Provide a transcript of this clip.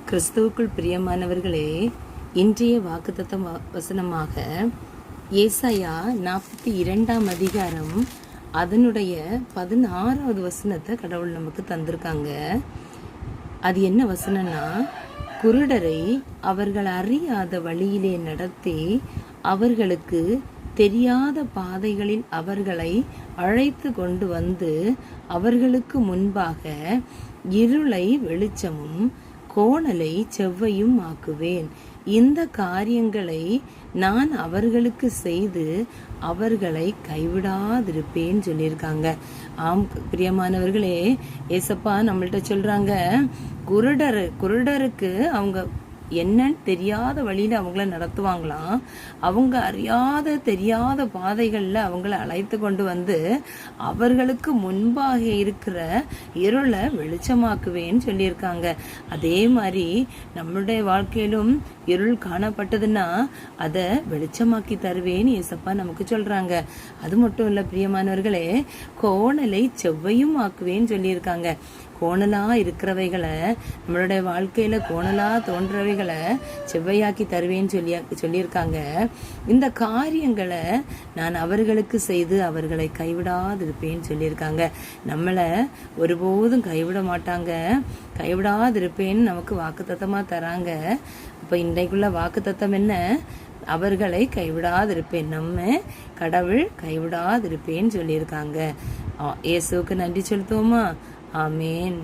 கிறிஸ்துவுக்குள் பிரியமானவர்களே, இன்றைய வாக்குத்தத்த வசனமாக ஏசாயா 42 அதிகாரம் அதனுடைய 16வது வசனத்தை கடவுள் நமக்கு தந்திருக்காங்க. அது என்ன வசனம்னா, குருடரை அவர்கள் அறியாத வழியிலே நடத்தி அவர்களுக்கு தெரியாத பாதைகளில் அவர்களை அழைத்து கொண்டு வந்து அவர்களுக்கு முன்பாக இருளை வெளிச்சமும் கோணலை செவ்வையும் ஆக்குவேன். இந்த காரியங்களை நான் அவர்களுக்கு செய்து அவர்களை கைவிடாதிருப்பேன் சொல்லியிருக்காங்க. ஆம் பிரியமானவர்களே, ஏசப்பா நம்மள்ட்ட சொல்றாங்க, குருடருக்கு அவங்க என்னன்னு தெரியாத வழியில அவங்கள நடத்துவாங்களாம். அவங்க அறியாத தெரியாத பாதைகள்ல அவங்கள அழைத்து கொண்டு வந்து அவர்களுக்கு முன்பாக இருக்கிற இருளை வெளிச்சமாக்குவேன்னு சொல்லியிருக்காங்க. அதே மாதிரி நம்மளுடைய வாழ்க்கையிலும் இருள் காணப்பட்டதுன்னா அதை வெளிச்சமாக்கி தருவேன்னு ஏசப்பா நமக்கு சொல்றாங்க. அது மட்டும் இல்ல பிரியமானவர்களே, கோணலை செவ்வையும் ஆக்குவேன்னு சொல்லியிருக்காங்க. கோணலா இருக்கிறவைகளை, நம்மளுடைய வாழ்க்கையில கோணலா தோன்றவைகளை செவ்வையாக்கி தருவேன்னு சொல்லியிருக்காங்க. இந்த காரியங்களை நான் அவர்களுக்கு செய்து அவர்களை கைவிடாதிருப்பேன்னு சொல்லியிருக்காங்க. நம்மளை ஒருபோதும் கைவிட மாட்டாங்க, கைவிடாதிருப்பேன்னு நமக்கு வாக்குத்தத்தமா தராங்க. இப்ப இன்றைக்குள்ள வாக்குத்தத்தம் என்ன? அவர்களை கைவிடாதிருப்பேன், நம்ம கடவுள் கைவிடாதிருப்பேன்னு சொல்லியிருக்காங்க. இயேசுவுக்கு நன்றி செலுத்துவோமா? ஆமேன்.